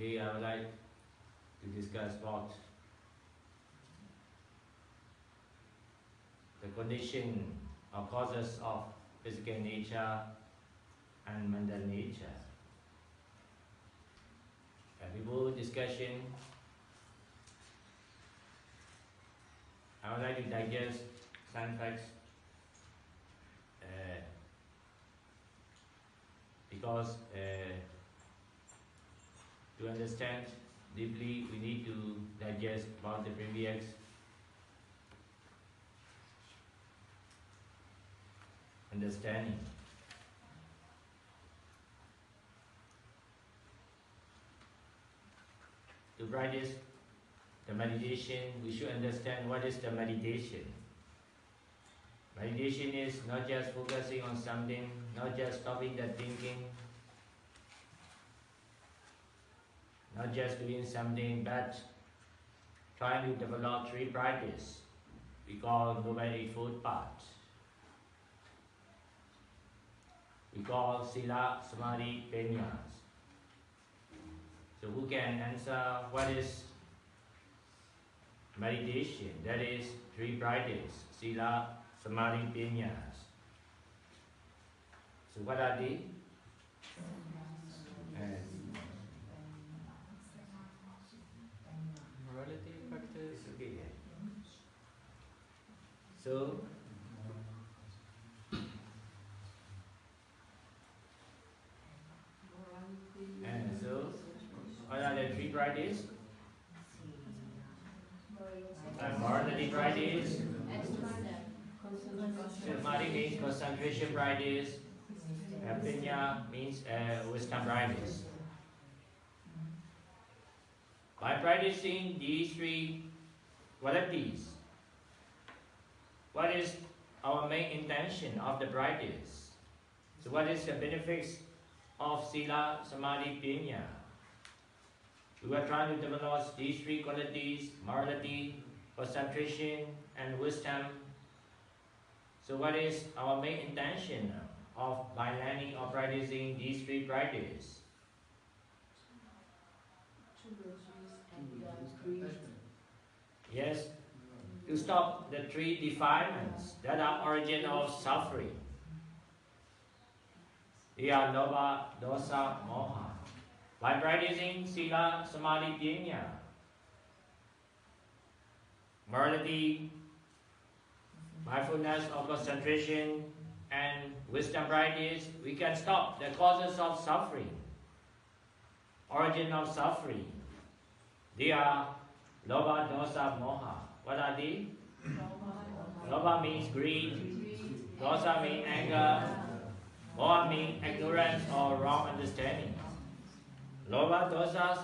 Today I would like to discuss about the condition or causes of physical nature and mental nature. Before discussion, I would like to digest some facts because to understand deeply we need to digest about the previous understanding. To practice the meditation, we should understand what is the meditation. Meditation is not just focusing on something, not just stopping the thinking, not just doing something, but trying to develop three practice we call nomadic food path. We call Sila, Samadhi, Penyas. So who can answer what is meditation? That is three practice, Sila, Samadhi, Penyas. So what are they? Morality practice. Okay. So what are the three practice? Morality practice. Samadhi means concentration practice. Penya means wisdom practice. By practicing these three qualities, what is our main intention of the practice? So what is the benefits of Sila, Samadhi, Penya? We are trying to develop these three qualities, morality, concentration, and wisdom. So what is our main intention by learning or practicing these three practices? Yes, to stop the three defilements that are origin of suffering. They are lobha, dosa, moha. By practicing Sila, Samadhi, Penya, morality, mindfulness or concentration, and wisdom practice, we can stop the causes of suffering, origin of suffering. They are lobha, dosa, moha. What are they? Lobha means greed, dosa means anger, moha means ignorance or wrong understanding. Lobha, dosas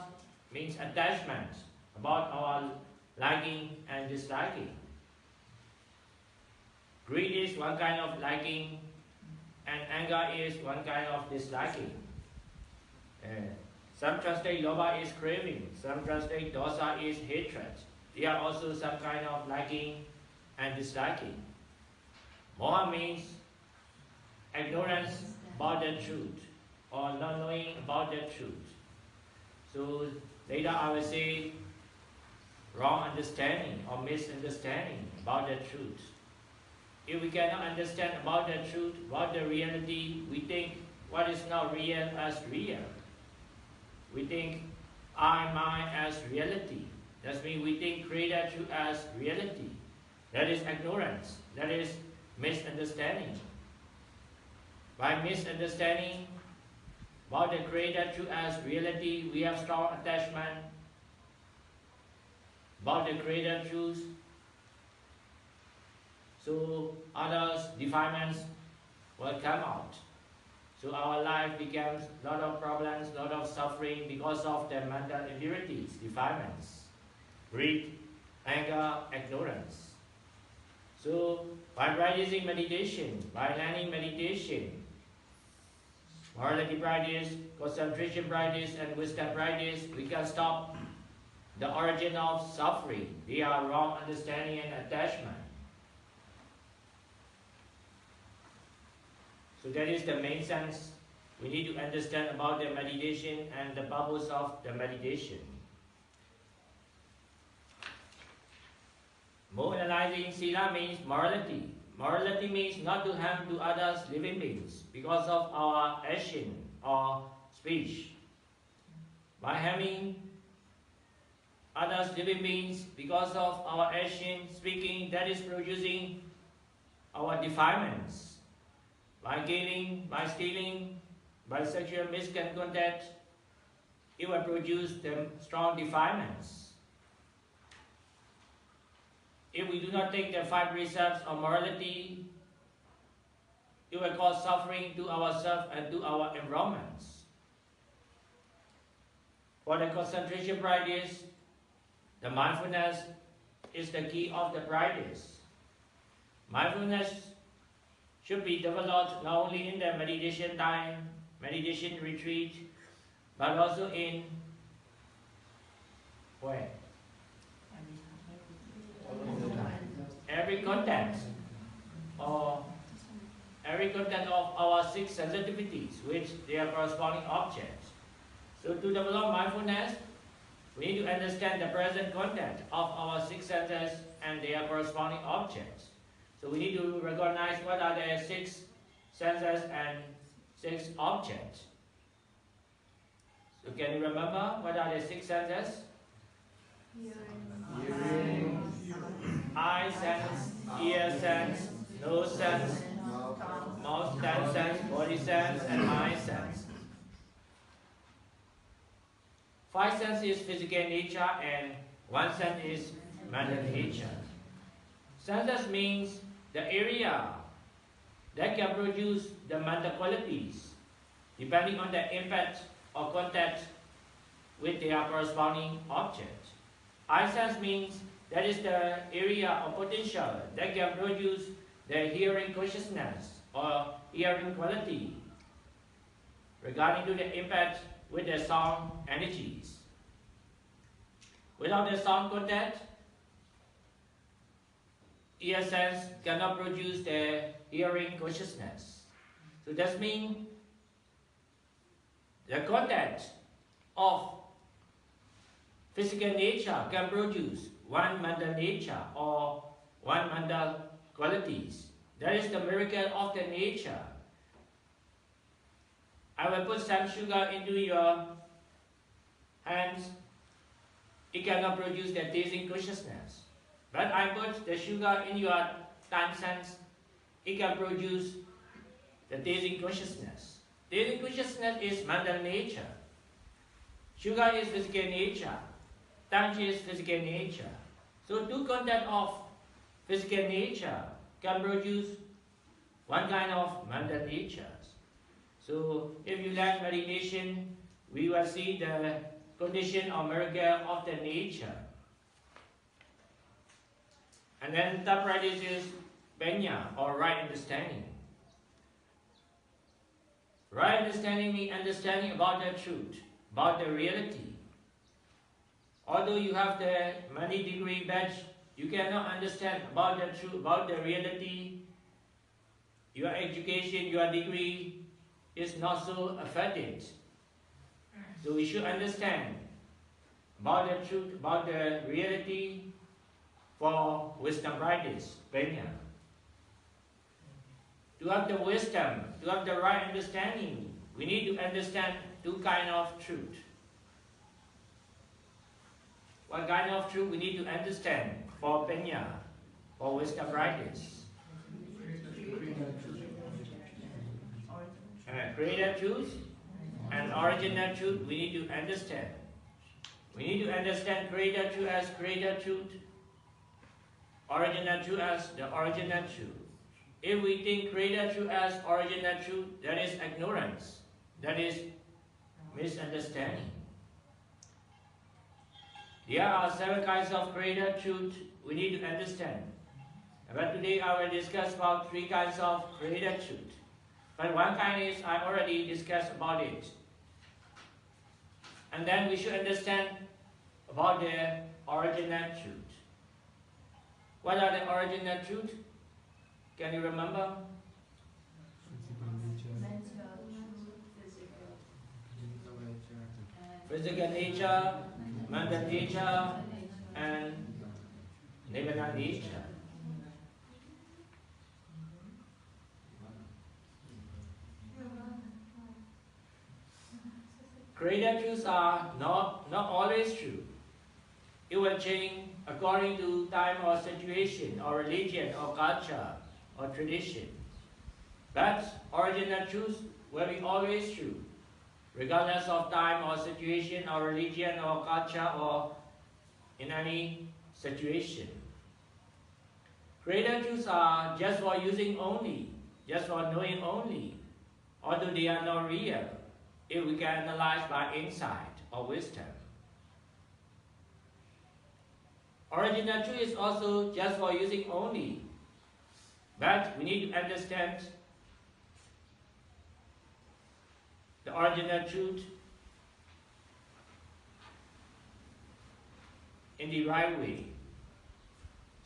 means attachment about our liking and disliking. Greed is one kind of liking and anger is one kind of disliking. Some translate lobha is craving, some translate dosa is hatred. They are also some kind of liking and disliking. Moha means ignorance about the truth or not knowing about the truth. So later I will say wrong understanding or misunderstanding about the truth. If we cannot understand about the truth, about the reality, we think what is not real as real. We think I, mine as reality. That means we think creator truth as reality. That is ignorance. That is misunderstanding. By misunderstanding about the creator truth as reality, we have strong attachment about the creator truth. So others' defilements will come out. So our life becomes a lot of problems, a lot of suffering because of the mental impurities, defilements, greed, anger, ignorance. So by practicing meditation, by learning meditation, morality practice, concentration practice, and wisdom practice, we can stop the origin of suffering. They are wrong understanding and attachment. So that is the main sense we need to understand about the meditation and the purpose of the meditation. Moralizing sila means morality. Morality means not to harm to others living beings because of our action or speech. By harming others living beings because of our action, speaking, that is producing our defilements. By killing, by stealing, by sexual misconduct, it will produce the strong defilements. If we do not take the 5 precepts of morality, it will cause suffering to ourselves and to our environments. For the concentration practice, the mindfulness is the key of the practice. Mindfulness should be developed not only in the meditation time, meditation retreat, but also in where? Every content or every content of our 6 sensitivities, which they are corresponding objects. So to develop mindfulness, we need to understand the present content of our 6 senses and their corresponding objects. So we need to recognize what are the 6 senses and 6 objects. So can you remember what are the 6 senses? Hearing. Eye sense, ear sense, nose sense, mouth sense, body sense, and mind sense. 5 sense is physical nature and 1 sense is mental nature. Senses means the area that can produce the mental qualities depending on the impact or contact with their corresponding object. Eye sense means that is the area of potential that can produce the hearing consciousness or hearing quality regarding to the impact with the sound energies. Without the sound contact, ear sense cannot produce the hearing consciousness. So that means the contact of physical nature can produce 1 mental nature or 1 mental qualities. That is the miracle of the nature. I will put some sugar into your hands. It cannot produce the tasting consciousness. But I put the sugar in your tongue sense. It can produce the tasting consciousness. Tasting consciousness is mental nature. Sugar is physical nature. Tongue is physical nature. So 2 content of physical nature can produce 1 kind of mental natures. So if you learn meditation, we will see the condition or miracle of the nature. And then the practice is panya or right understanding. Right understanding means understanding about the truth, about the reality. Although you have the many degree badge, you cannot understand about the truth, about the reality. Your education, your degree is not so affected. So we should understand about the truth, about the reality for wisdom practice, panya. To have the wisdom, to have the right understanding, we need to understand 2 kinds of truth. What kind of truth we need to understand for panya, for wisdom practice? Creator truth and original truth we need to understand. We need to understand creator truth as creator truth, original truth as the original truth. If we think creator truth as original truth, that is ignorance, that is misunderstanding. There are 7 kinds of creator truth we need to understand. But today I will discuss about 3 kinds of creator truth. But 1 kind is I already discussed about it. And then we should understand about the original truth. What are the original truth? Can you remember? physical nature, mental nature, and nibbana nature. Created truths are not always true. It will change according to time or situation or religion or culture or tradition. But original truth will be always true, regardless of time or situation or religion or culture or in any situation. Created truths are just for using only, just for knowing only, although they are not real, if we can analyze by insight or wisdom. Original truth is also just for using only, but we need to understand the original truth in the right way.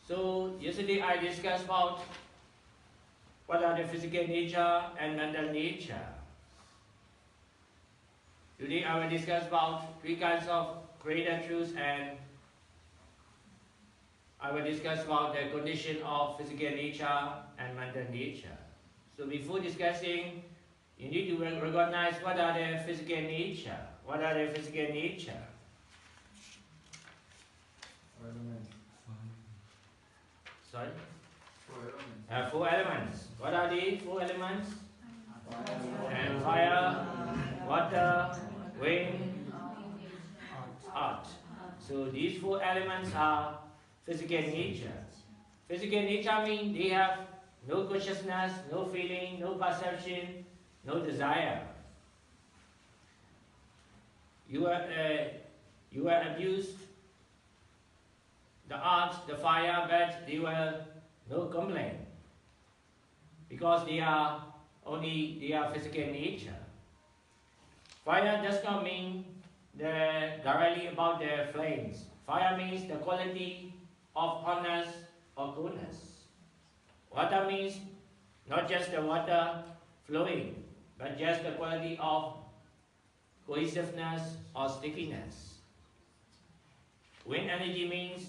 So yesterday I discussed about what are the physical nature and mental nature. Today I will discuss about three kinds of created truths, and I will discuss about the condition of physical nature and mental nature. So before discussing, you need to recognize what are the physical nature. What are the physical nature? Sorry? 4 elements. What are the 4 elements? And fire, water, wind, earth. So these 4 elements are physical nature. Physical nature means they have no consciousness, no feeling, no perception, no desire. You were abused the earth, the fire, but they were no complaint, because they are physical nature. Fire does not mean directly about the flames. Fire means the quality of hotness or coolness. Water means not just the water flowing, but just the quality of cohesiveness or stickiness. Wind energy means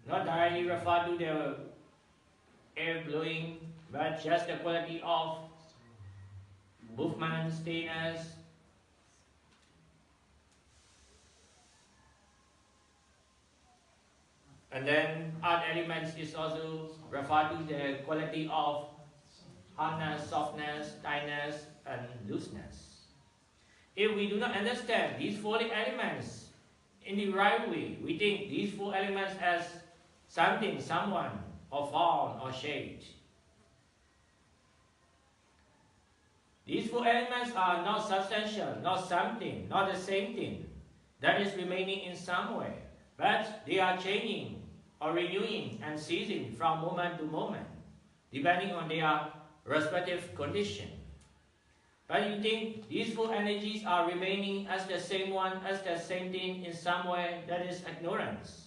not directly refer to the air blowing, but just the quality of movement, steadiness. And then earth elements is also refer to the quality of hardness, softness, tightness, and looseness. If we do not understand these 4 elements in the right way, we think these 4 elements as something, someone, or form, or shape. These 4 elements are not substantial, not something, not the same thing that is remaining in some way, but they are changing or renewing and ceasing from moment to moment, depending on their respective condition. But you think these 4 energies are remaining as the same one, as the same thing in some way, that is ignorance.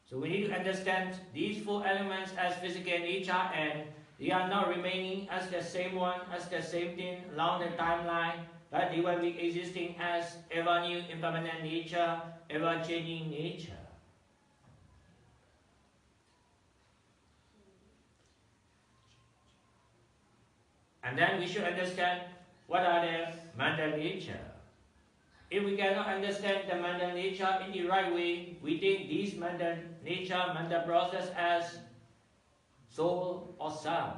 So we need to understand these 4 elements as physical nature, and they are not remaining as the same one, as the same thing along the timeline, but they will be existing as ever new impermanent nature, ever changing nature. And then we should understand what are the mental nature. If we cannot understand the mental nature in the right way, we think these mental nature, mental process as soul or self.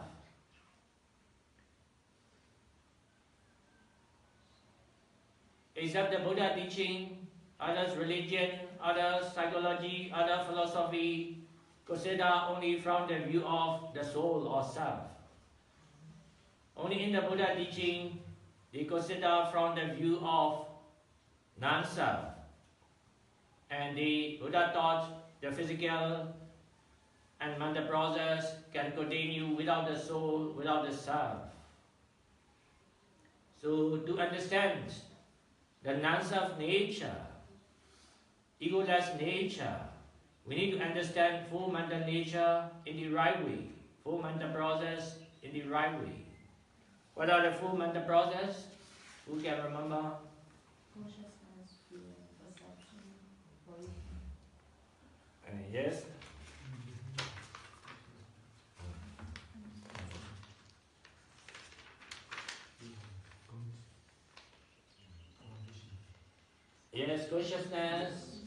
Except the Buddha teaching, others religion, others psychology, other philosophy, consider only from the view of the soul or self. Only in the Buddha teaching, they consider from the view of non-self. And the Buddha taught the physical and mental process can continue without the soul, without the self. So to understand the non-self nature, egoless nature, we need to understand full mental nature in the right way, full mental process in the right way. What are the full mental process? Who can remember? Consciousness, feeling, perception, volition. Yes. Yes, consciousness,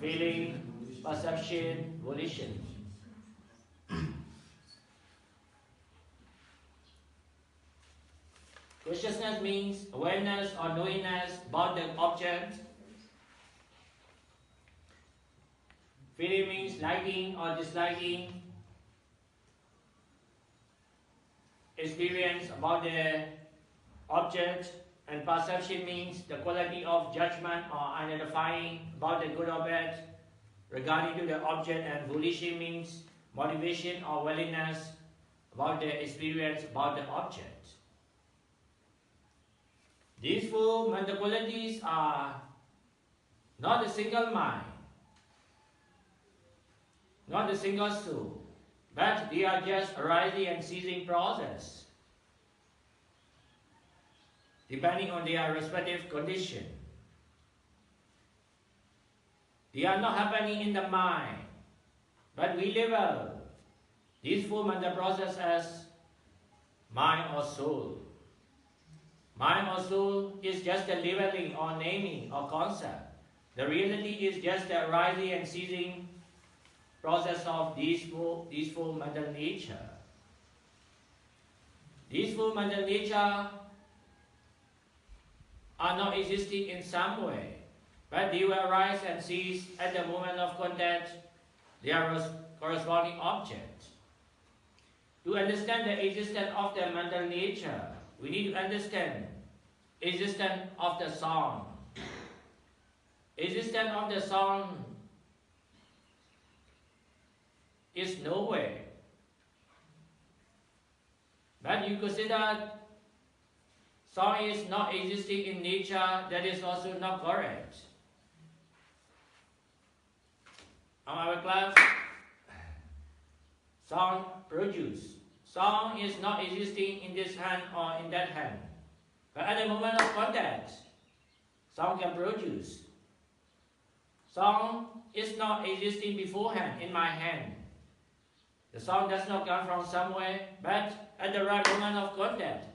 feeling, perception, volition. Consciousness means awareness or knowingness about the object. Feeling means liking or disliking. Experience about the object. And perception means the quality of judgment or identifying about the good or bad regarding to the object. And volition means motivation or willingness about the experience about the object. These four mental qualities are not a single mind, not a single soul, but they are just arising and ceasing process, depending on their respective condition. They are not happening in the mind, but we label these four mental processes as mind or soul. Mind or soul is just a labeling or naming or concept. The reality is just the arising and ceasing process of these four mental nature. These four mental nature are not existing in some way, but they will arise and cease at the moment of contact their corresponding object. To understand the existence of the mental nature, we need to understand existence of the sound. Existence of the sound is nowhere. But you consider sound is not existing in nature, that is also not correct. On our class, sound produce. Sound is not existing in this hand or in that hand. But at the moment of contact, sound can produce. Sound is not existing beforehand in my hand. The sound does not come from somewhere, but at the right moment of contact,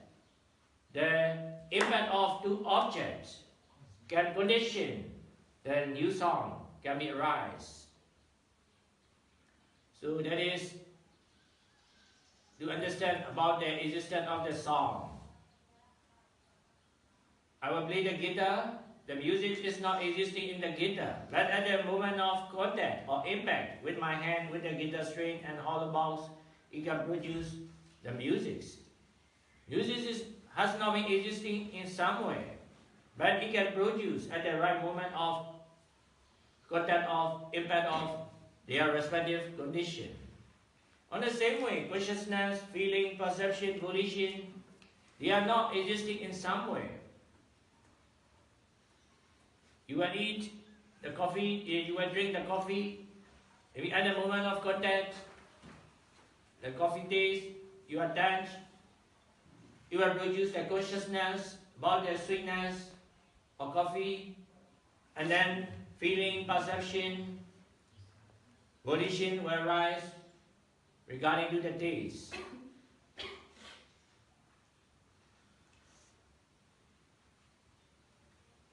the impact of two objects can condition the new sound can be arise. So that is to understand about the existence of the sound. I will play the guitar. The music is not existing in the guitar, but at the moment of contact or impact with my hand, with the guitar string and hollow box, it can produce the music. Music has not been existing in some way, but it can produce at the right moment of contact of impact of their respective condition. On the same way, consciousness, feeling, perception, volition, they are not existing in some way. You will eat the coffee, you will drink the coffee, maybe at the moment of contact, the coffee taste, you are touched, you will produce the consciousness about the sweetness of coffee, and then feeling, perception, volition will arise regarding to the taste.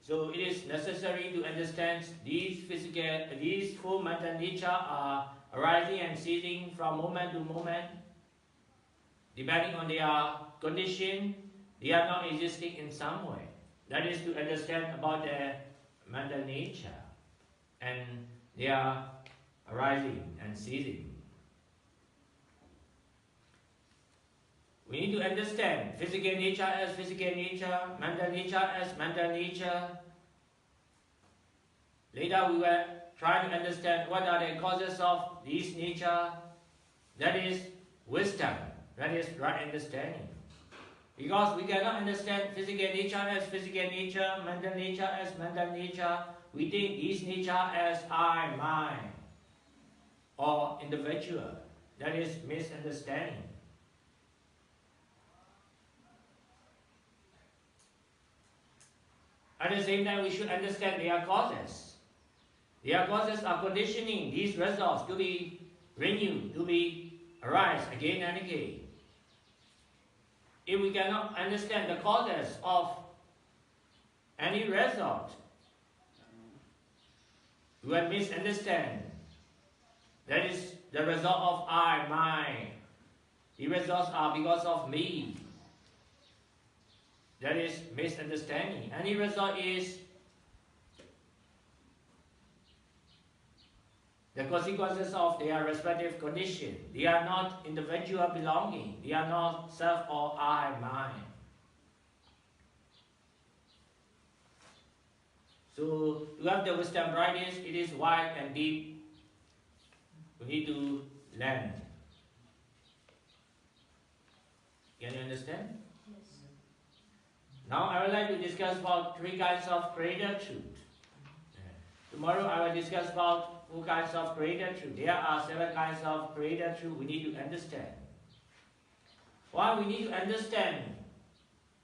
So it is necessary to understand these four mental nature are arising and ceasing from moment to moment. Depending on their condition, they are not existing in some way. That is to understand about the mental nature. And they are arising and ceasing. We need to understand physical nature as physical nature, mental nature as mental nature. Later we will try to understand what are the causes of this nature. That is wisdom, that is right understanding. Because we cannot understand physical nature as physical nature, mental nature as mental nature. We think this nature as I, mine, or individual. That is misunderstanding. At the same time, we should understand their causes. Their causes are conditioning these results to be renewed, to be arise again and again. If we cannot understand the causes of any result, we will misunderstand. That is the result of I, mine. The results are because of me. That is misunderstanding. Any result is the consequences of their respective condition. They are not individual belonging. They are not self or I, mine. So to have the wisdom practice, it is wide and deep. We need to learn. Can you understand? Yes. Now I would like to discuss about 3 kinds of creator truth. Tomorrow I will discuss about 4 kinds of creator truth. There are 7 kinds of creator truth we need to understand. Why we need to understand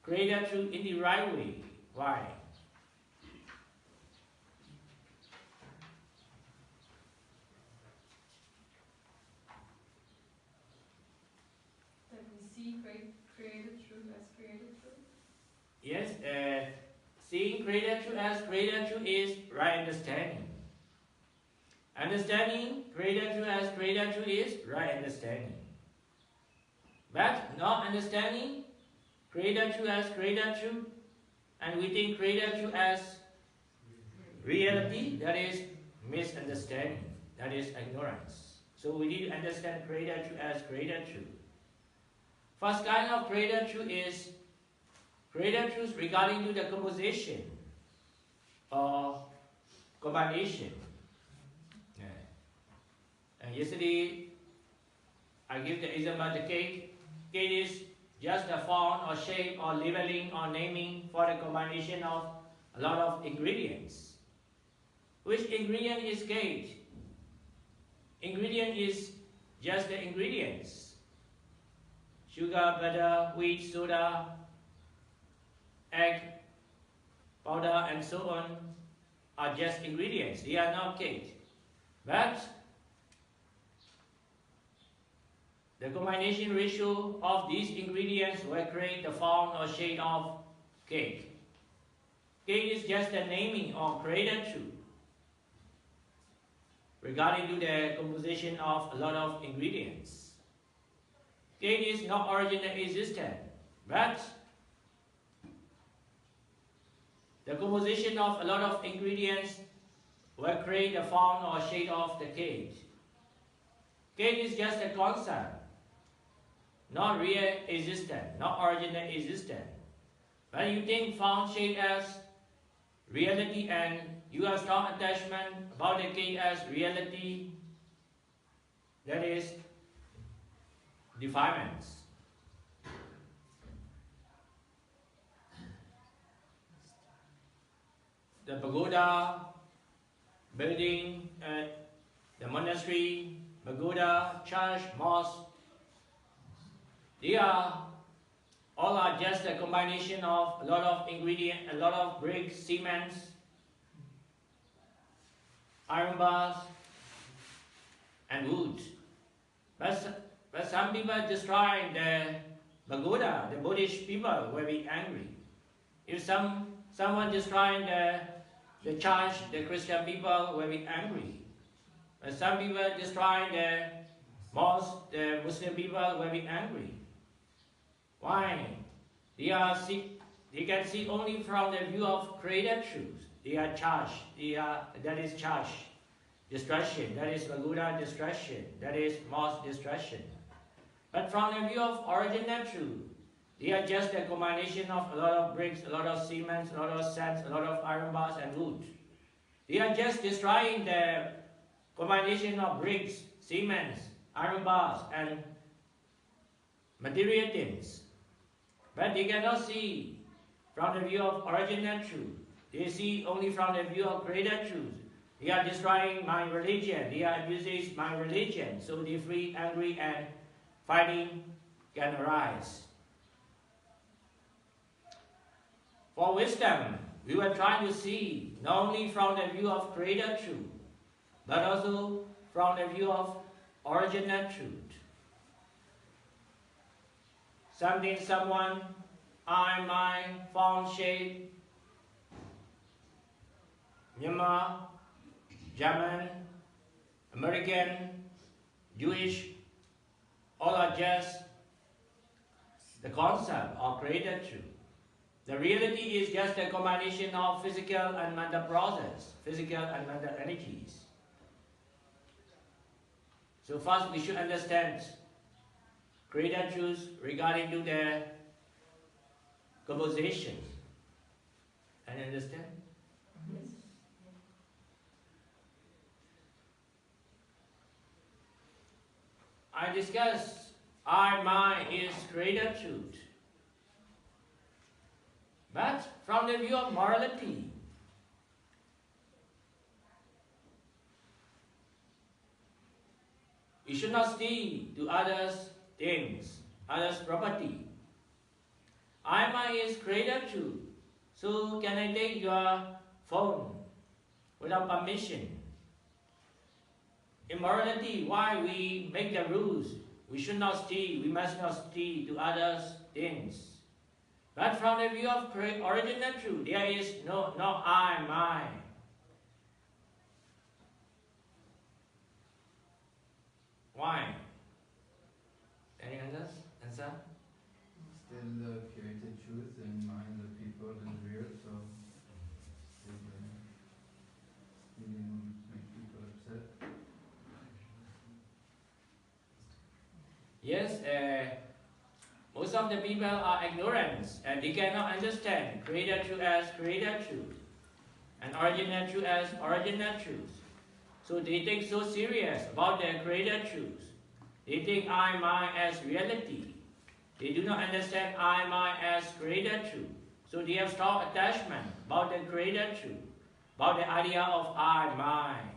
creator truth in the right way? Why? That we see created truth as created truth. Yes, seeing creator truth as creator truth is right understanding. Understanding creator truth as creator truth is right understanding. But not understanding creator truth as creator truth, and we think creator truth as reality, that is misunderstanding, that is ignorance. So we need to understand creator truth as creator truth. First kind of creator truth is creator truth regarding to the composition or combination. And yesterday I give the example the cake. Cake is just a form or shape or labeling or naming for the combination of a lot of ingredients. Which ingredient is cake? Ingredient is just the ingredients. Sugar, butter, wheat, soda, egg, powder, and so on are just ingredients. They are not cake. But the combination ratio of these ingredients will create the form or shape of cake. Cake is just a naming or created truth regarding to the composition of a lot of ingredients. Cake is not originally existent, but the composition of a lot of ingredients will create the form or shape of the cake. Cake is just a concept, not real existent, not original existent. But you think form, shape as reality and you have strong attachment about the cake as reality, that is defilements. The pagoda, building, the monastery, pagoda, church, mosque, all are just a combination of a lot of ingredients, a lot of bricks, cements, iron bars, and wood. But some people destroy the pagoda, the Buddhist people will be angry. If someone destroying the church, the Christian people will be angry. But some people destroying the mosque, the Muslim people will be angry. Why? They can see only from the view of created truth. They are church. That is church destruction. That is pagoda destruction. That is mosque destruction. But from the view of original truth, they are just a combination of a lot of bricks, a lot of cement, a lot of sands, a lot of iron bars and wood. They are just destroying the combination of bricks, cements, iron bars and material things. But they cannot see from the view of original truth. They see only from the view of created truth. They are destroying my religion. They are abusing my religion. So they feel angry and fighting can arise. For wisdom, we were trying to see not only from the view of Creator Truth, but also from the view of original truth. Something, someone, I, mind, form, shape, Myanmar, German, American, Jewish, all are just the concept of Creator Truth. The reality is just a combination of physical and mental process, physical and mental energies. So first we should understand Creator Truth regarding to the composition. And understand? Yes. I discussed I, mind is Creator Truth. But from the view of morality, we should not steal to others' things, others' property. I, mind is Creator Truth. So can I take your phone without permission? In morality, why we make the rules? We should not steal, we must not steal to others' things. But from the view of original truth, there is no I, mine. Why? Any answer? Still the created truth in mind the people is real, so still make people upset. Yes, most of the people are ignorant and they cannot understand Creator Truth as Creator Truth and original truth as original truth. So they take so serious about their Creator Truth. They think I, mine as reality. They do not understand I, mine as Creator Truth. So they have strong attachment about the Creator Truth, about the idea of I, mine.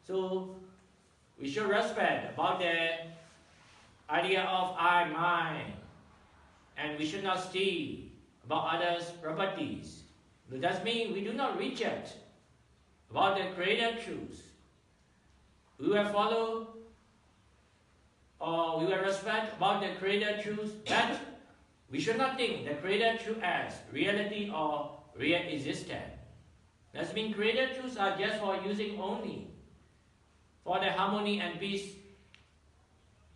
So we should respect about the idea of I, mine. And we should not steal about others' properties. But that means we do not reject about the Creator Truth. We will follow or we will respect about the Creator Truth, but we should not think the Creator Truth as reality or real existence. That means Creator Truths are just for using only for the harmony and peace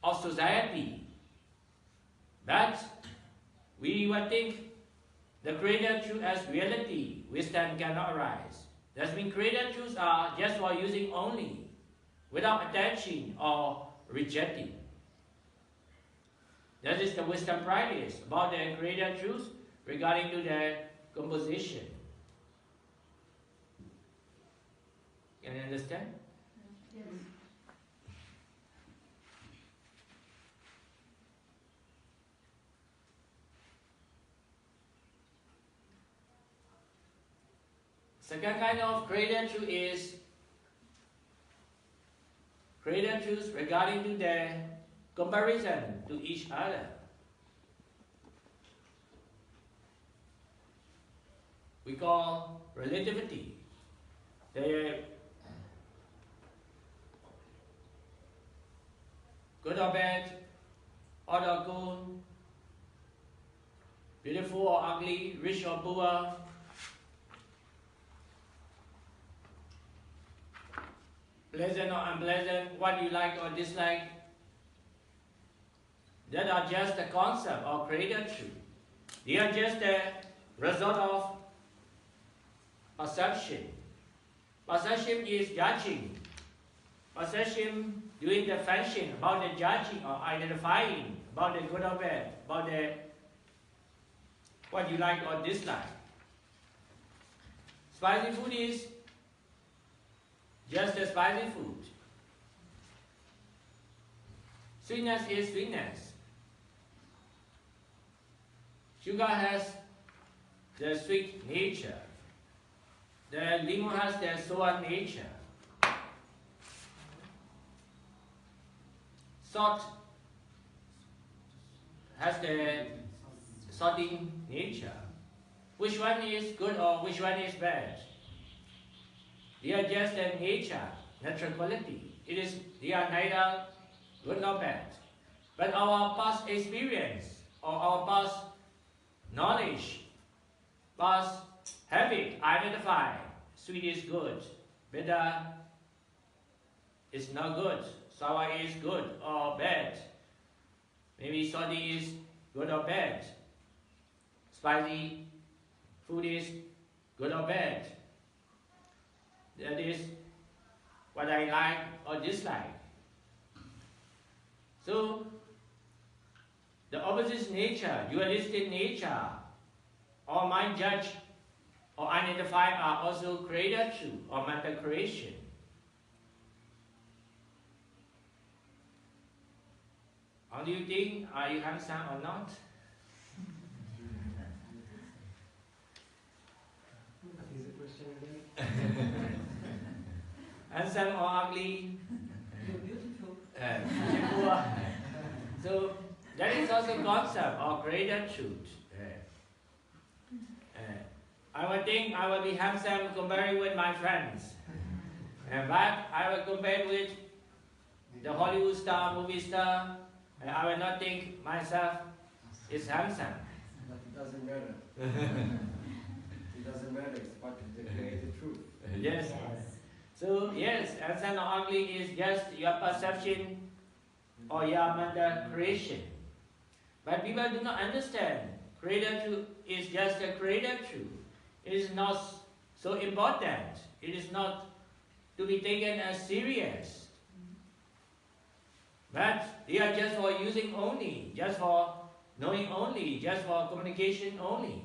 of society. But we will think the Creator Truth as reality, wisdom cannot arise. That means Creator Truths are just for using only, without attaching or rejecting. That is the wisdom practice about the Creator Truth regarding to the composition. Can you understand? Yes. Second kind of Creator Truth is Creator Truth regarding to the comparison to each other. We call relativity. The good or bad, hot or cold, beautiful or ugly, rich or poor, pleasant or unpleasant, what you like or dislike. That are just the concept of Creator Truth. They are just the result of perception. Perception is judging. Perception doing the function about the judging or identifying about the good or bad, about the what you like or dislike. Spicy food is just a spicy food. Sweetness is sweetness. Sugar has the sweet nature. The lemon has the sour nature. Salt has the salty nature. which one is good or which one is bad. They are just a nature, natural quality. They are neither good nor bad. But our past experience or our past knowledge, past habit identify sweet is good, bitter is not good, sour is good or bad. Maybe salty is good or bad. Spicy food is good or bad. That is what I like or dislike. So, the opposite nature, dualistic nature, or mind judge or identify are also created truth or mental creation. How do you think? Are you handsome or not? What is the question again? Handsome or ugly? You're beautiful. Beautiful. So that is also concept or created truth. I would think I will be handsome compared with my friends. But I will compare with the Hollywood star, movie star, and I will not think myself is handsome. But it doesn't matter. It doesn't matter. It's part of the created truth. Yes. So yes, handsome or ugly is just your perception or your mental creation. But people do not understand. Created truth is just a created truth. It is not so important. It is not to be taken as serious. But they are just for using only, just for knowing only, just for communication only.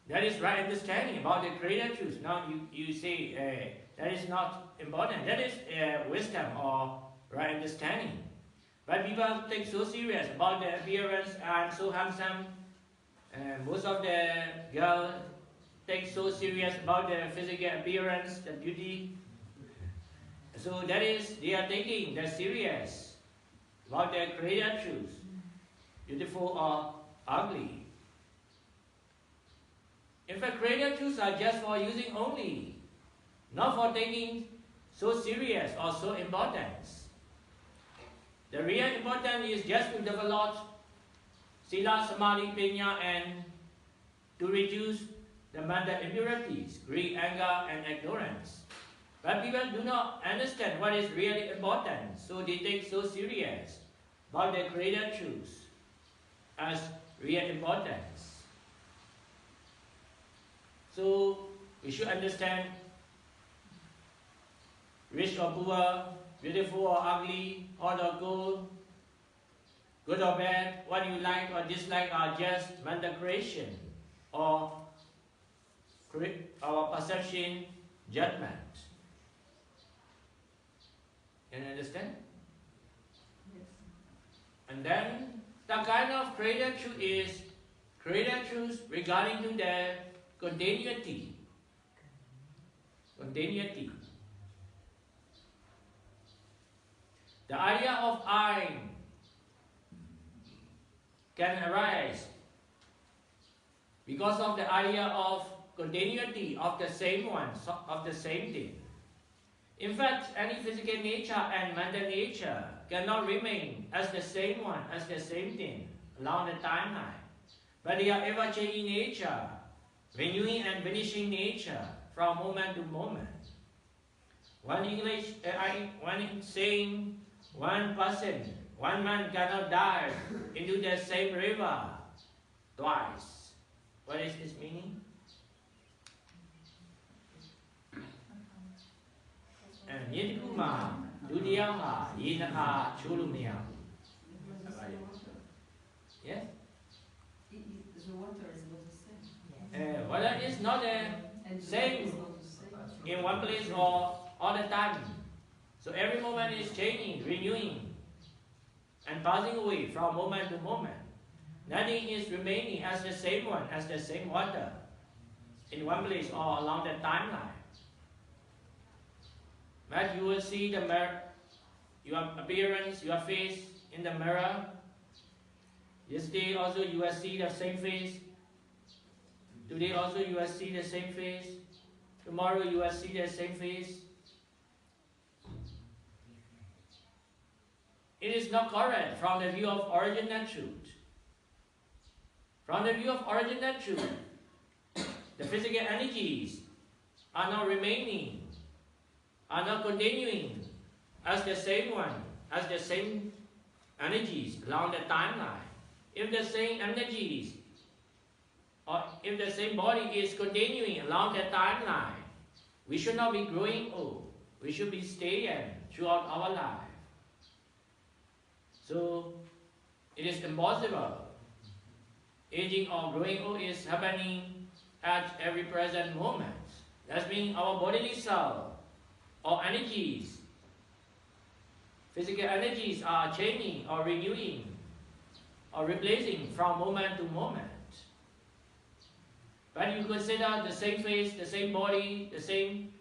That is right understanding about the created truth. Now you say that is not important. That is wisdom or right understanding. But people take so serious about the appearance. I'm so handsome. Most of the girls take so serious about the physical appearance, the beauty. So that is, they are taking that serious about the created truth, beautiful or ugly. In fact, created truths are just for using only, not for taking so serious or so important. The real important is just to develop Sila, Samadhi, Panya, and to reduce the mental impurities, greed, anger, and ignorance. But people do not understand what is really important, so they take so serious about the created truths as real importance. So we should understand rich or poor, beautiful or ugly, hot or cold, good or bad, what you like or dislike are just mental creation or our perception, judgment. Can you understand? Yes. And then the kind of created truth is created truth regarding to the continuity. Continuity. The idea of I can arise because of the idea of continuity of the same one, of the same thing. In fact, any physical nature and mental nature cannot remain as the same one, as the same thing along the timeline. But they are ever-changing nature, renewing and vanishing nature from moment to moment. One saying, one person, one man cannot dive into the same river twice. What is this meaning? Yes? The water is not the same. Water is not the And same is not the same. in one place or all the time. So every moment is changing, renewing, and passing away from moment to moment. Nothing is remaining as the same one, as the same water in one place or along the timeline. But you will see the mirror, your appearance, your face in the mirror. Yesterday also you will see the same face Today also you will see the same face. Tomorrow you will see the same face. It is not correct from the view of original truth. From the view of original truth, the physical energies are not remaining, are not continuing as the same one, as the same energies along the timeline. If the same energies or if the same body is continuing along the timeline, we should not be growing old. We should be staying throughout our life. So it is impossible. Aging or growing old is happening at every present moment. That means our bodily self or energies, physical energies are changing or renewing or replacing from moment to moment. But you consider the same face, the same body, the same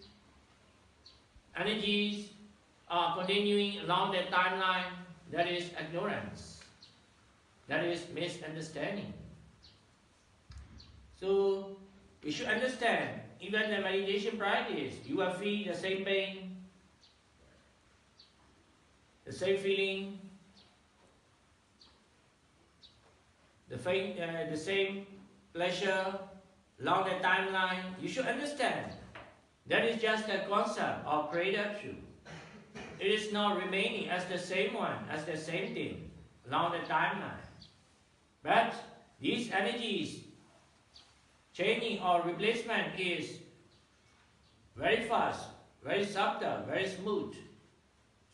energies are continuing along the timeline. That is ignorance. That is misunderstanding. So we should understand, even the meditation practice, you will feel the same pain, the same feeling, the same pleasure along the timeline. You should understand that is just a concept of created truth. It is not remaining as the same one, as the same thing along the timeline. But these energies changing or replacement is very fast, very subtle, very smooth.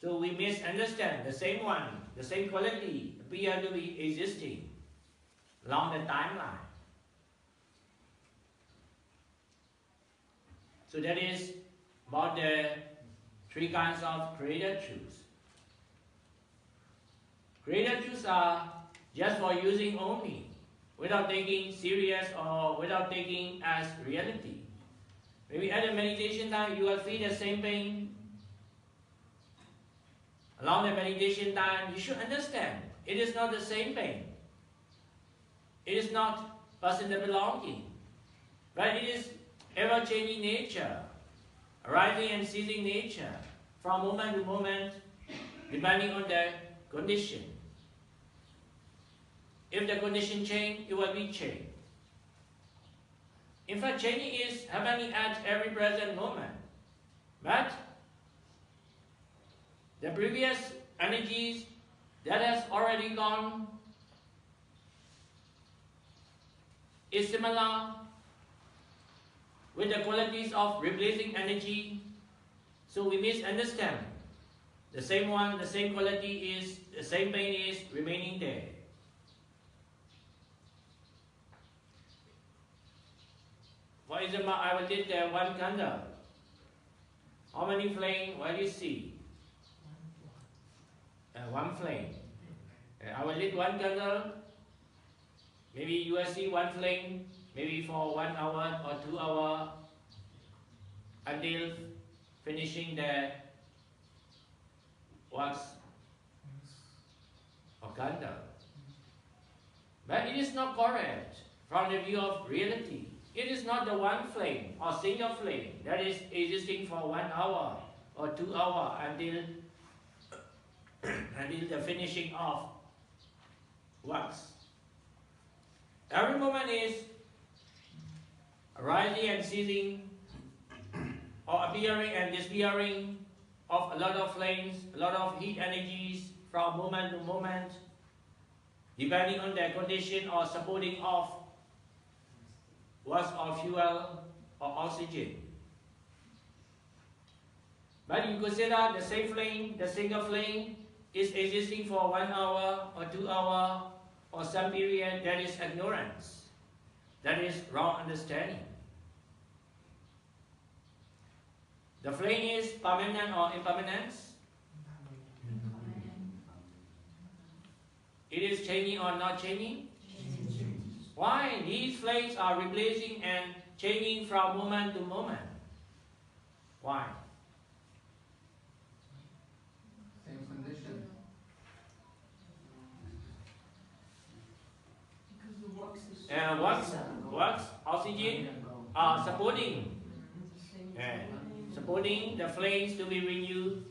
So we misunderstand the same one, the same quality appear to be existing along the timeline. So that is about the three kinds of created truths. Created truths are just for using only, without taking serious or without taking as reality. Maybe at the meditation time you will feel the same pain. Along the meditation time you should understand it is not the same pain. It is not personal belonging, but it is ever-changing nature, arising and ceasing nature from moment to moment, depending on the condition. If the condition change, it will be changed. In fact, changing is happening at every present moment. But the previous energies that has already gone is similar with the qualities of replacing energy. So we misunderstand. The same one, the same quality is, the same pain is remaining there. For example, I will lit one candle. How many flame will you see? One flame. I will lit one candle. Maybe you will see one flame, maybe for 1 hour or 2 hours, until finishing the wax or candle. But it is not correct from the view of reality. It is not the one flame or single flame that is existing for 1 hour or 2 hours until the finishing of wax. Every moment is arising and ceasing, or appearing and disappearing of a lot of flames, a lot of heat energies from moment to moment, depending on the condition or supporting of wax or fuel or oxygen. But you consider the same flame, the single flame, is existing for 1 hour or 2 hours or some period. That is ignorance. That is wrong understanding. The flame is permanent or impermanent. It is changing or not changing. Why? These flames are replacing and changing from moment to moment. Why? Same condition. Because the wax is... Wax oxygen, supporting supporting the flames to be renewed,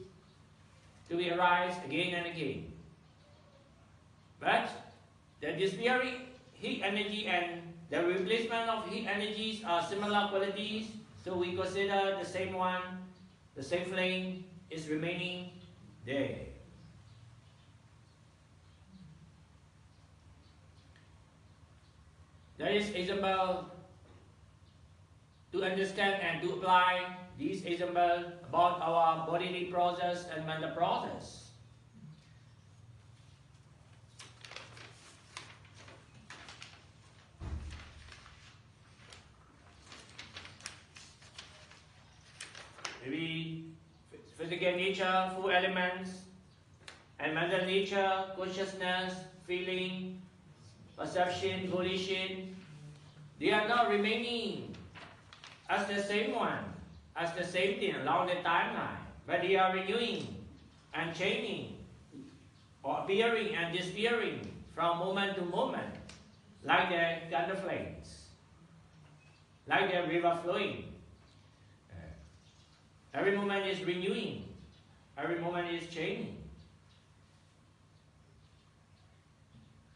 to be arise again and again. But the disappearing heat energy and the replacement of heat energies are similar qualities, so we consider the same one, the same flame is remaining there. That is example to understand and to apply these examples about our bodily process and mental process. Maybe physical nature, 4 elements, and mental nature, consciousness, feeling, perception, volition, they are not remaining as the same one, as the same thing along the timeline, but they are renewing and changing, or appearing and disappearing from moment to moment, like the candle flames, like the river flowing. Every moment is renewing, every moment is changing.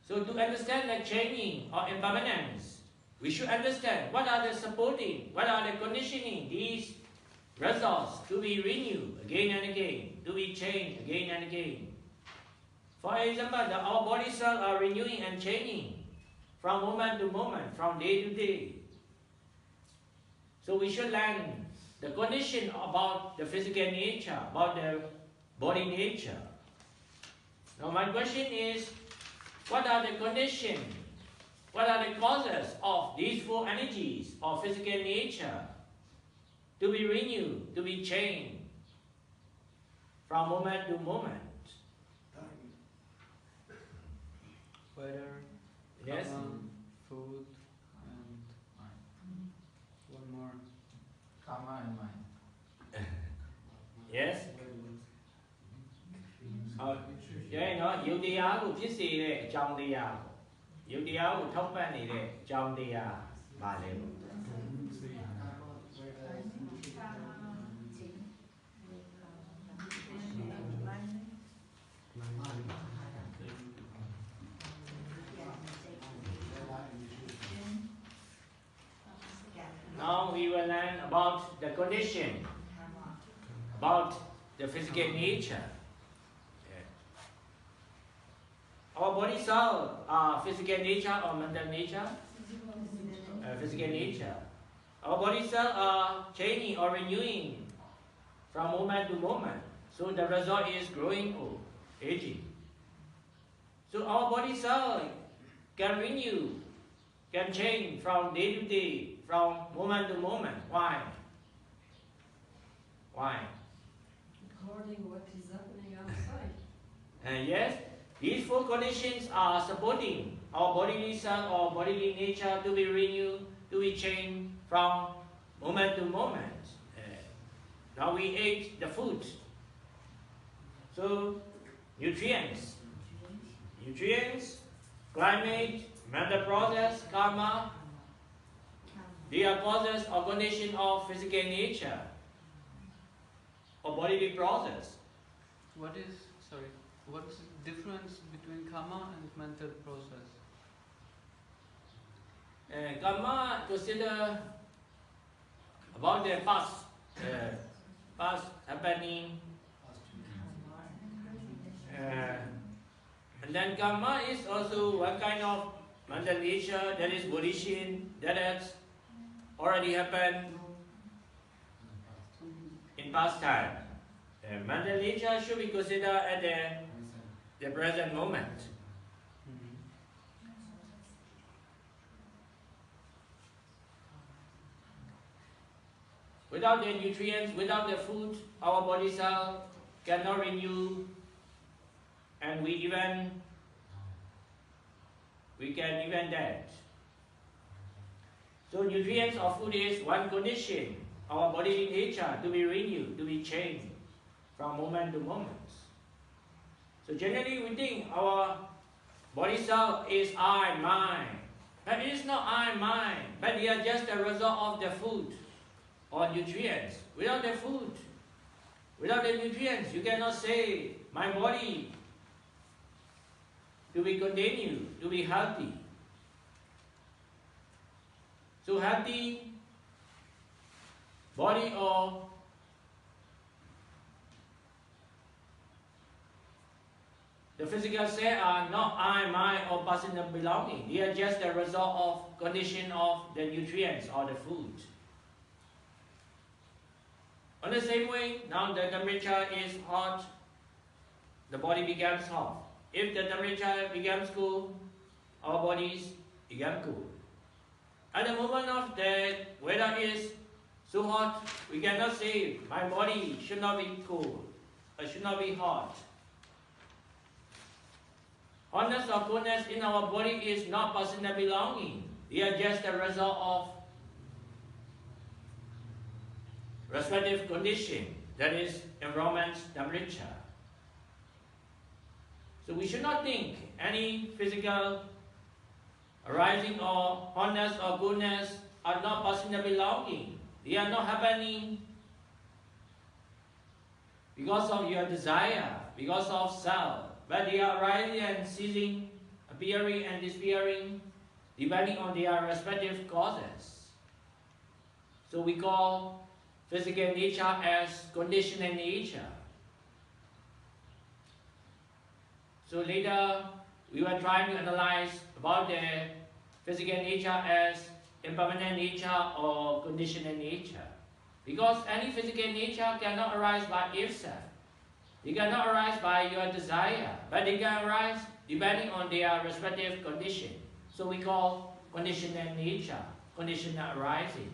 So to understand the changing or impermanence, we should understand what are the supporting, what are the conditioning these results to be renewed again and again, to be changed again and again. For example, our body cells are renewing and changing from moment to moment, from day to day. So we should learn the condition about the physical nature, about the body nature. Now my question is, what are the conditions, what are the causes of these 4 energies of physical nature to be renewed, to be changed from moment to moment? Weather, Yes? food, and mind. One more. Karma and mind. Yes? Vậy nó yếuတရားကိုဖြစ်စေတဲ့အကြောင်းတရားပေါ့။yếuတရားကိုထောက်ပံ့နေတဲ့အကြောင်းတရားပါလေပေါ့။ Now we will learn about the condition, about the physical nature. Our body cells are physical nature or mental nature? Physical nature. Our body cells are changing or renewing from moment to moment. So the result is growing or aging. So our body cells can renew, can change from day to day, from moment to moment. Why? Why? According to what is happening outside. Yes, these 4 conditions are supporting our bodily cell or bodily nature to be renewed, to be changed from moment to moment. Now we ate the food. So nutrients, climate, mental process, karma, they are causes or condition of physical nature or bodily process. What is the difference between karma and mental process? Karma consider about the past happening, and then karma is also one kind of mental nature, that is volition, that has already happened in past time. Mental nature should be considered at the present moment. Without the nutrients, without the food, our body cell cannot renew, and we can even dead. So nutrients or food is one condition, our bodily nature to be renewed, to be changed from moment to moment. So generally we think our body cell is I, mind, But it is not I, mine, but they are just a result of the food or nutrients. Without the food, without the nutrients, you cannot say, my body to be continued, to be healthy. So healthy body or the physical cells are not I, mine, or personal belonging. They are just the result of condition of the nutrients or the food. On the same way, now the temperature is hot, the body becomes hot. If the temperature becomes cool, our bodies become cool. At the moment of the weather is so hot, we cannot say my body should not be cool or should not be hot. Hotness or coolness in our body is not personal belonging. They are just a result of respective condition, that is environment, temperature. So we should not think any physical arising or hotness or coolness are not personal belonging. They are not happening because of your desire, because of self. But they are arising and ceasing, appearing and disappearing, depending on their respective causes. So we call physical nature as conditional nature. So later, we were trying to analyze about the physical nature as impermanent nature or conditional nature. Because any physical nature cannot arise by itself. They cannot arise by your desire, but they can arise depending on their respective condition. So we call conditional nature, conditional arising.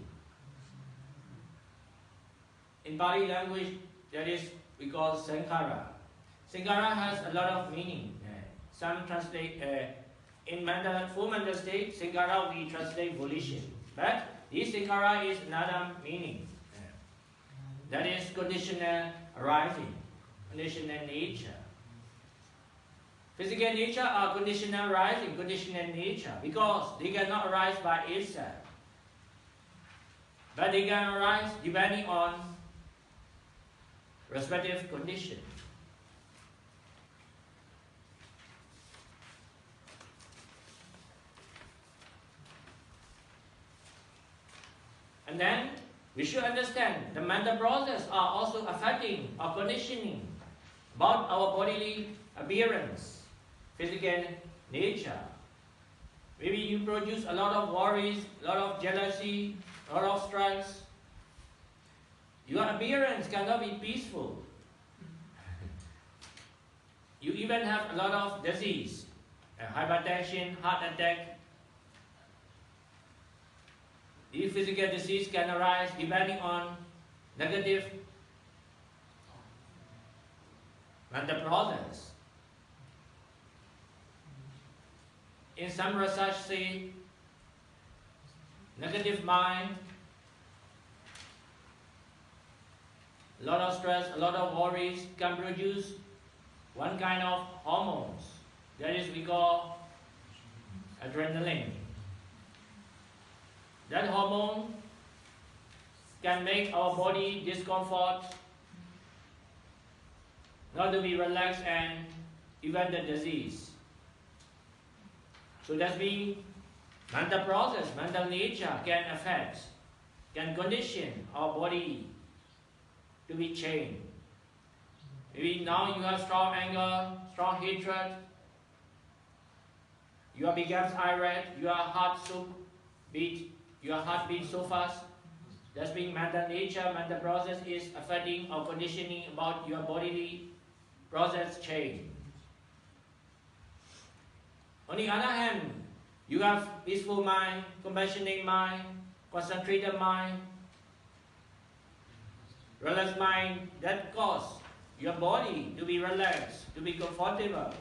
In Pali language, that is we call sankhara. Sankhara has a lot of meaning. Some translate in full mental state, sankhara we translate volition. But this sankhara is another meaning. That is conditional arising. Conditional nature. Physical nature are conditional arising, conditional nature, because they cannot arise by itself. But they can arise depending on respective condition. And then we should understand the mental process are also affecting or conditioning about our bodily appearance, physical nature. Maybe you produce a lot of worries, a lot of jealousy, a lot of stress. Your appearance cannot be peaceful. You even have a lot of disease, hypertension, heart attack. These physical disease can arise depending on negative mental process. In some research say, negative mind, a lot of stress, a lot of worries can produce one kind of hormones. That is we call adrenaline. That hormone can make our body discomfort, not to be relaxed, and even the disease. So that's means mental process, mental nature can affect, can condition our body to be changed. Maybe now you have strong anger, strong hatred, your becomes irate, your heart beats so fast. That's being mental nature, mental process is affecting or conditioning about your bodily process change. On the other hand, you have peaceful mind, compassionate mind, concentrated mind, relaxed mind that cause your body to be relaxed, to be comfortable.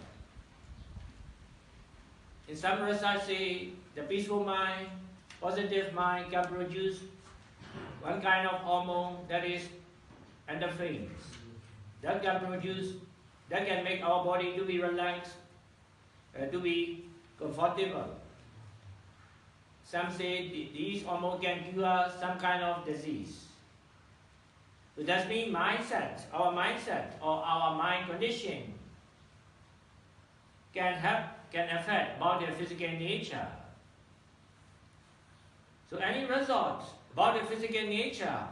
In some research say the peaceful mind, positive mind can produce one kind of hormone that is endorphins. That can make our body to be relaxed, to be comfortable. some say these almost can cure some kind of disease. So that means mindset or our mind condition can affect about the physical nature. So any result about the physical nature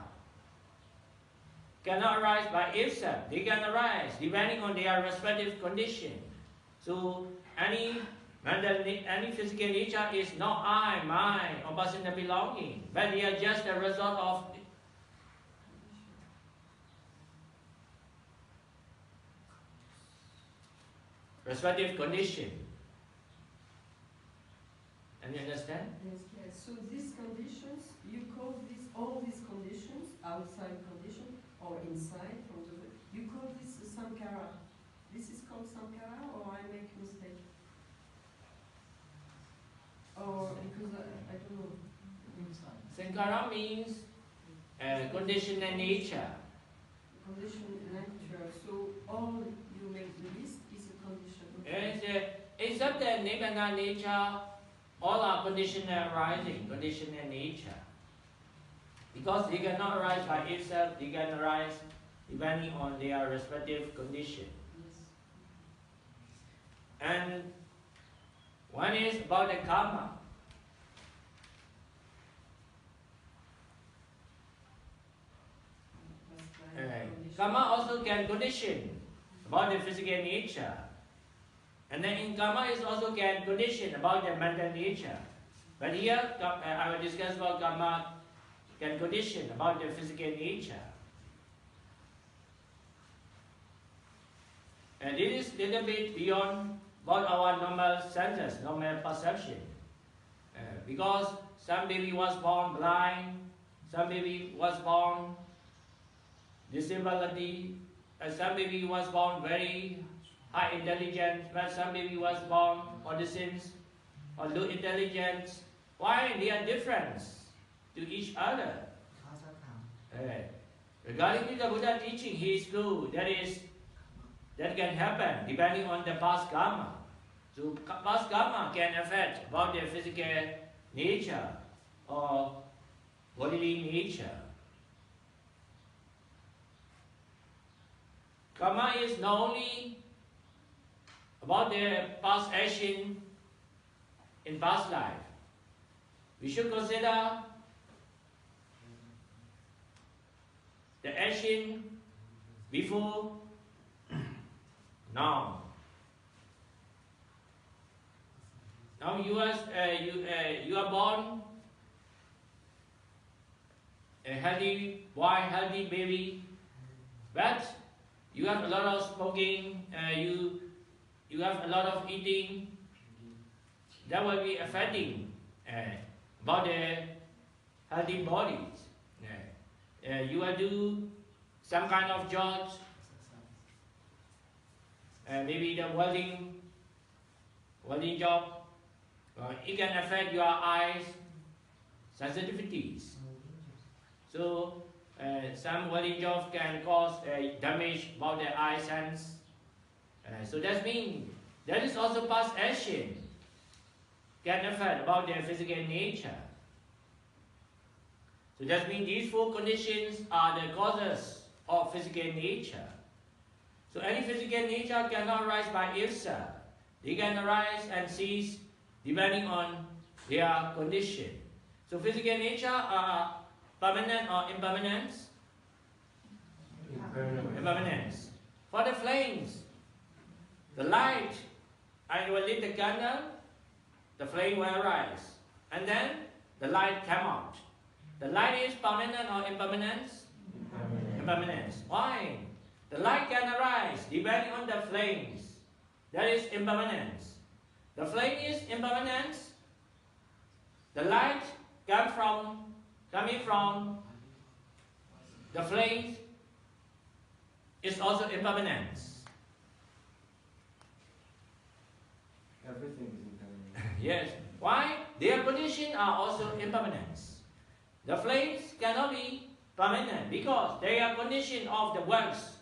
cannot arise by itself. They can arise depending on their respective condition. So any physical nature is not I, mine, or personal belonging, but they are just a result of respective condition. And you understand? Yes, yes. So these conditions, you call all these conditions, outside condition or inside from the, you call this sankhara. This is called sankhara, or I make mistake? Or because I don't know. Sankhara means conditional nature. Condition nature. So all you make the list is a condition. Except that Nibbana nature, all are conditional arising, conditional nature. Because they cannot arise by itself, they can arise depending on their respective condition. Yes. And one is about the karma. Karma also can condition about the physical nature. And then in karma is also can condition about the mental nature. But here I will discuss about karma can condition about the physical nature. And this is a little bit beyond what our normal senses, normal perception. Because some baby was born blind, some baby was born disability, some baby was born very high intelligence, but some baby was born autism or low intelligence. Why they are different to each other? Regarding the Buddha teaching, he is true. That can happen depending on the past karma. So past karma can affect about the physical nature or bodily nature. Karma is not only about the past action in past life. We should consider the action before now. Now you are born a healthy boy, healthy baby, but you have a lot of smoking, you have a lot of eating. That will be affecting about the healthy bodies. You will do some kind of jobs, maybe the welding job. It can affect your eyes sensitivities. So some welding jobs can cause damage about the eye sense. So that means that is also past action can affect about their physical nature. So that means these four conditions are the causes of physical nature. So any physical nature cannot arise by itself. They can arise and cease depending on their condition. So physical nature are permanent or impermanent? Impermanent. For the flames, the light, I will lit the candle, the flame will arise, and then the light come out. The light is permanent or impermanent? Impermanent. Why? The light can arise depending on the flames. That is impermanence. The flame is impermanent. The light coming from the flame is also impermanent. Everything is impermanent. Yes. Why? Their conditions are also impermanent. The flames cannot be permanent because they are condition of the wax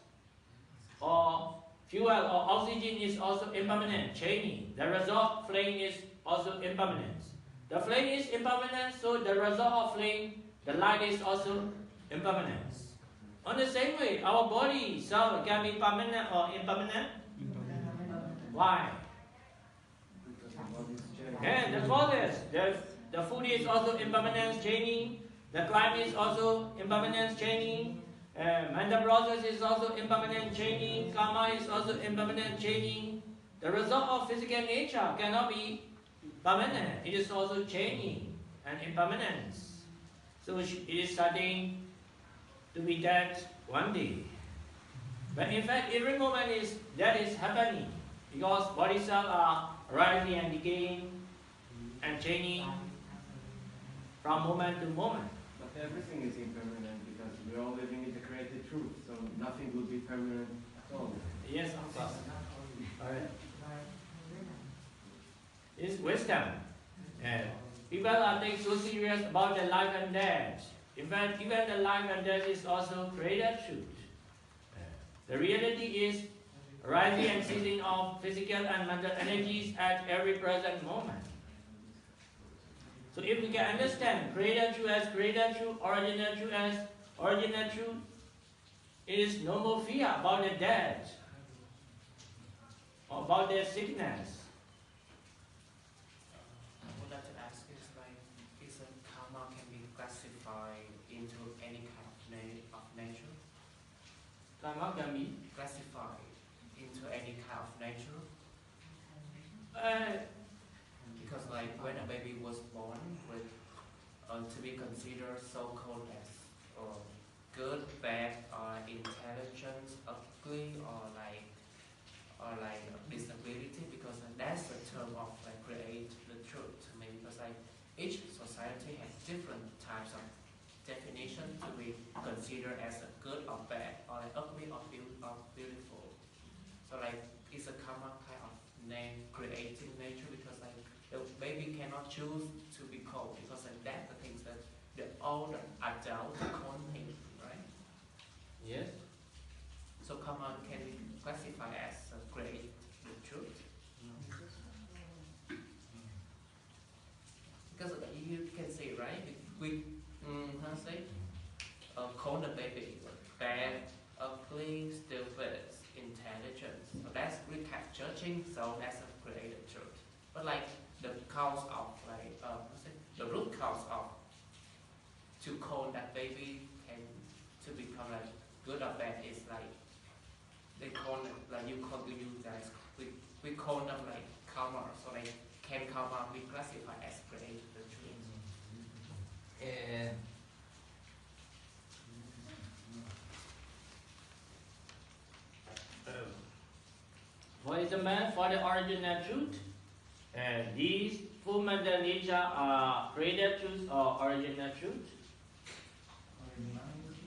or fuel or oxygen is also impermanent, changing. The result flame is also impermanent. The flame is impermanent, so the result of flame, the light is also impermanent. On the same way, our body cell can be permanent or impermanent. Why? Because the body is changing. Yeah, the process. The food is also impermanent, changing. The climate is also impermanent, changing. Mental process is also impermanent, changing. Karma is also impermanent, changing. The result of physical nature cannot be permanent. It is also changing and impermanent. So it is starting to be that one day. But in fact, every moment that is happening because body cells are rising and decaying and changing from moment to moment. But everything is impermanent because we are all living in the created truth, so nothing will be permanent at all. Yes, of course. Alright. It's wisdom. People are taking so serious about the life and death. In fact, even the life and death is also created truth. The reality is rising and ceasing of physical and mental energies at every present moment. So if we can understand created truth as created truth, original truth as original truth, it is no more fear about the death or about their sickness. I would like to ask is like, is a karma can be classified into any kind of nature? Karma can be Classified into any kind of nature? Because like when a baby was born with to be considered so-called as good, bad, or intelligence, ugly, or like disability, because that's the term of like create the truth to me. Because like each society has different types of definition to be considered as a good or bad, or like ugly or beautiful. So like it's a karma kind of name creating nature, because like the baby cannot choose to be called, because like that's the things that the older adult call him, right? yes. So karma can be classified as create the truth. Because you can say, right, we how to say, call the baby bad, ugly, stupid, intelligent. So that's we kept judging, so that's a created truth. But like the cause of like the root cause of to call that baby and to become like good or bad is like they call it like you guys we call them like karma. So like can karma be classified as created the truth? For example, for the original truth, these full mental nature are created truth or original truth.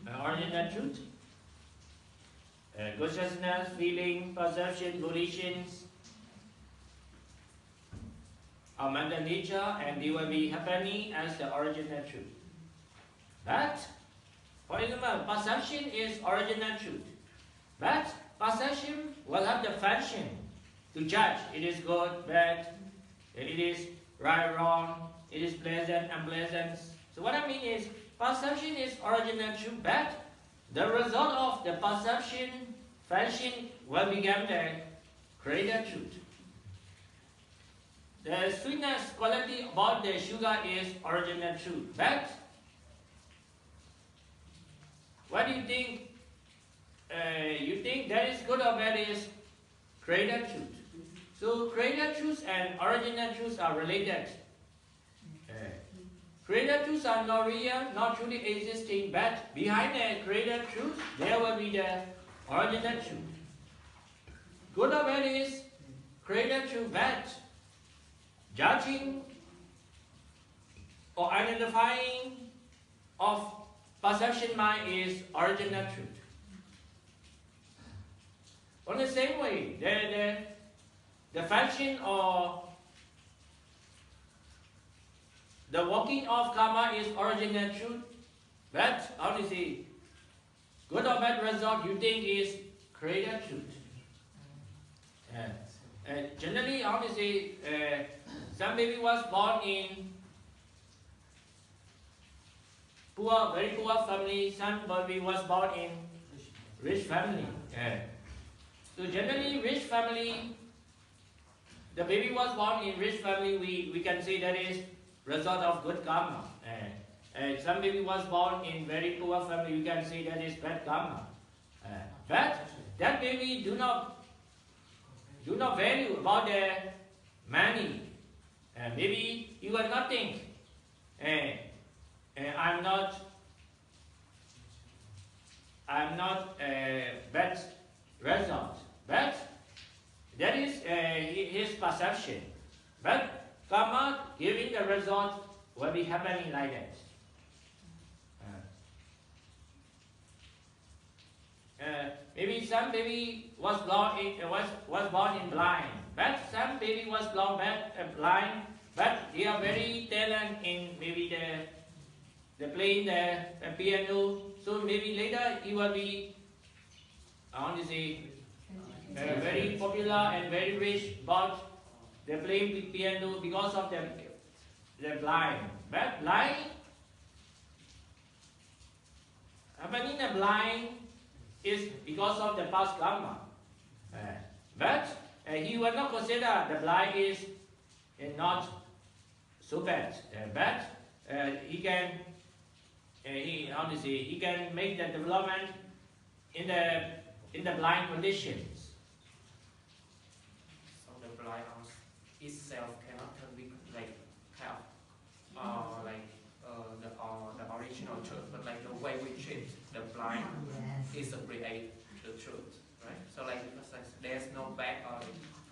Original truth. Consciousness, feeling, perception, volitions are mental nature, and they will be happening as the original truth. But, for example, perception is original truth. But perception will have the function to judge it is good, bad, it is right, wrong, it is pleasant, unpleasant. So what I mean is, perception is original truth, but the result of the perception function will become the created truth. The sweetness quality about the sugar is original truth, but what do you think? You think that is good or bad is created truth. So created truth and original truth are related. Created truths are not real, not truly existing, but behind the created truth, there will be the original truth. Good or bad is created truth, but judging or identifying of perception mind is original truth. On the same way, the function or the working of karma is original truth, but how to say, good or bad result you think is created truth. Generally, how to say, some baby was born in poor, very poor family, somebody was born in rich family. So generally, rich family, the baby was born in rich family, we can say that is result of good karma. Some baby was born in very poor family, we can say that is bad karma. But that baby do not value about the money. Maybe you will not think, I'm not bad result. But that is his perception. But karma giving the result will be happening like that. Maybe some baby was born in blind, but some baby was born blind, but they are very talented in maybe the playing the piano. So maybe later he will be, I want to say, very popular and very rich, but they play piano because of the blind. But blind, happening the blind is because of the past karma. But he will not consider the blind is not so bad. But he can he can make the development in the blind conditions. So the blind itself cannot be like help the original truth, but like the way we treat the blind is to create the truth, right? So like there's no bad or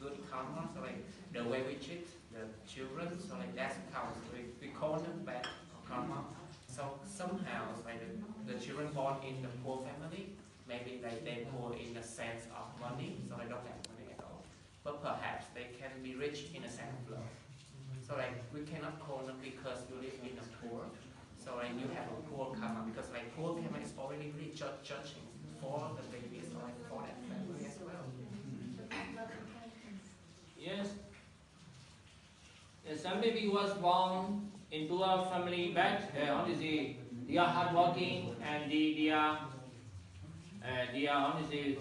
good karma. So like the way we treat the children, so like that counts. We call them bad karma. So somehow like the children born in the poor family, maybe like they poor in the sense of money, so they don't have money at all. But perhaps they can be rich in a sense of love. So like we cannot call them because you live in a poor. So like you have a poor karma because like poor karma is already really judging for the babies or like for that family as well. Yes. Some baby was born in poor family, but honestly, they are hardworking and they are honestly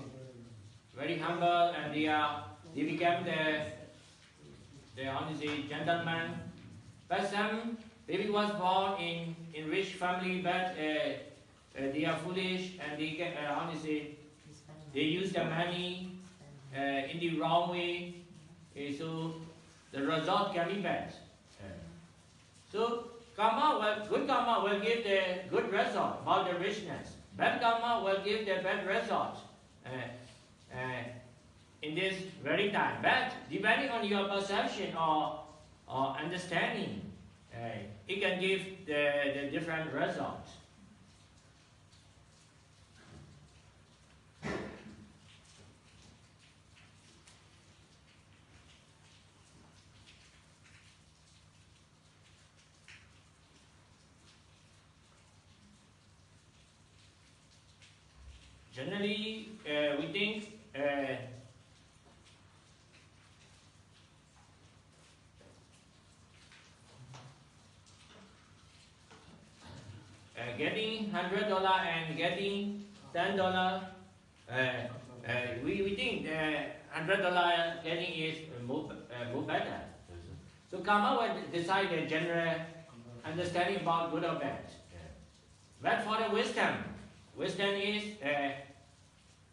very humble, and they became the honestly gentleman. But some baby was born in rich family, but they are foolish and they get honestly they use the money in the wrong way. So the result can be bad. So good karma will give the good result about the richness. Bad karma will give the bad result in this very time. But depending on your perception or understanding, it can give the different results. Generally, we think getting $100 and getting $10, we think the $100 getting is more better. So karma will decide the general understanding about good or bad. But for the wisdom is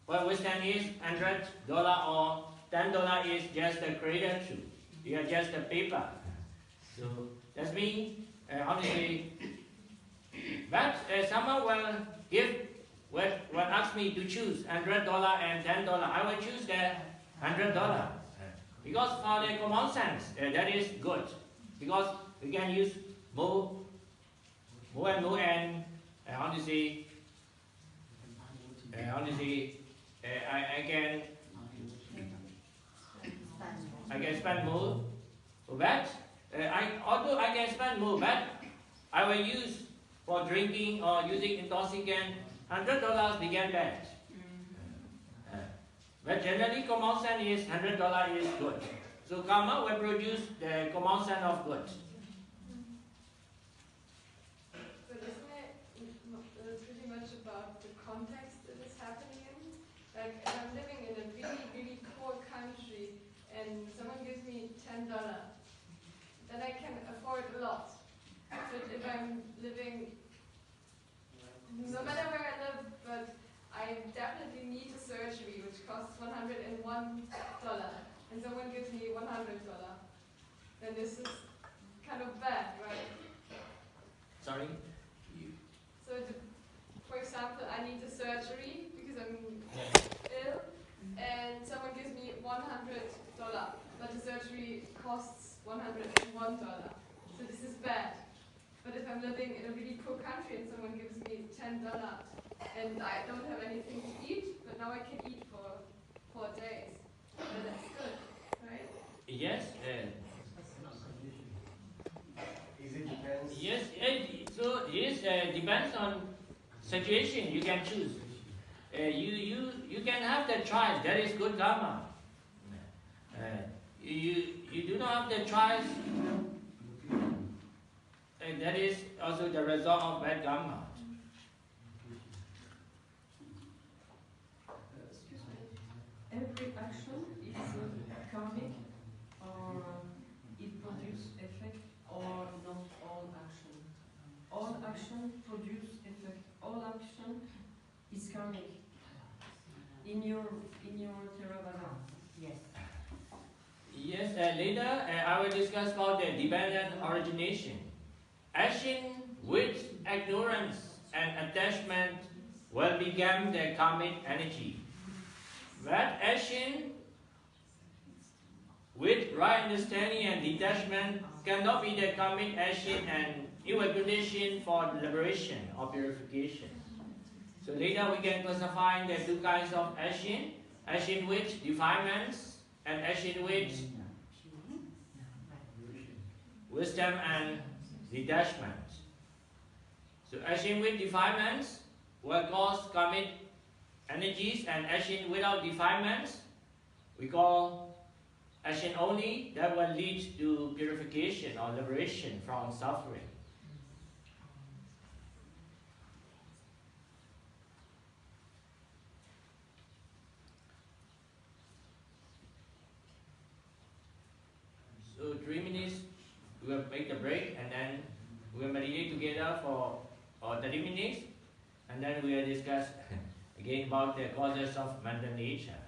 $100 or $10 is just a created truth. They are just a paper. So that's mean honestly. But someone will ask me to choose $100 and $10. I will choose the $100 because for the common sense that is good, because we can use more and more, and honestly, I can spend more. But although I can spend more, but I will use for drinking or using intoxicant, $100 became bad. But generally, common sense is $100 is good. So karma will produce the common sense of good. But isn't it $10, then I can afford a lot. But if I'm living, no matter where I live, but I definitely need a surgery which costs $101, and someone gives me $100, then this is kind of bad, right? Sorry? So, for example, I need a surgery because I'm ill, and someone gives me $100, but the surgery costs $101. So this is bad. But if I'm living in a really poor country and someone gives me $10 and I don't have anything to eat, but now I can eat for 4 days, then that's good, right? Yes. Is it depends? Yes. So yes, depends on situation. You can choose. You can have the choice. That is good karma. You do not have the choice. And that is also the result of bad karma. Excuse me. Every action is karmic, or it produces effect, or not all action. All action produce effect. All action is karmic. In your Theravada. Yes. Yes. Later I will discuss about the dependent origination. Action with ignorance and attachment will become the karmic energy. But action with right understanding and detachment cannot be the karmic action and evacuation for liberation or purification. So later we can classify the two kinds of action: action with defilements and action with wisdom and detachment. So action with defilements will cause karmic energies, and action without defilements we call action only, that will lead to purification or liberation from suffering. So 3 minutes, we will make the break, and then we will meditate together for 30 minutes, and then we will discuss again about the causes of mental nature.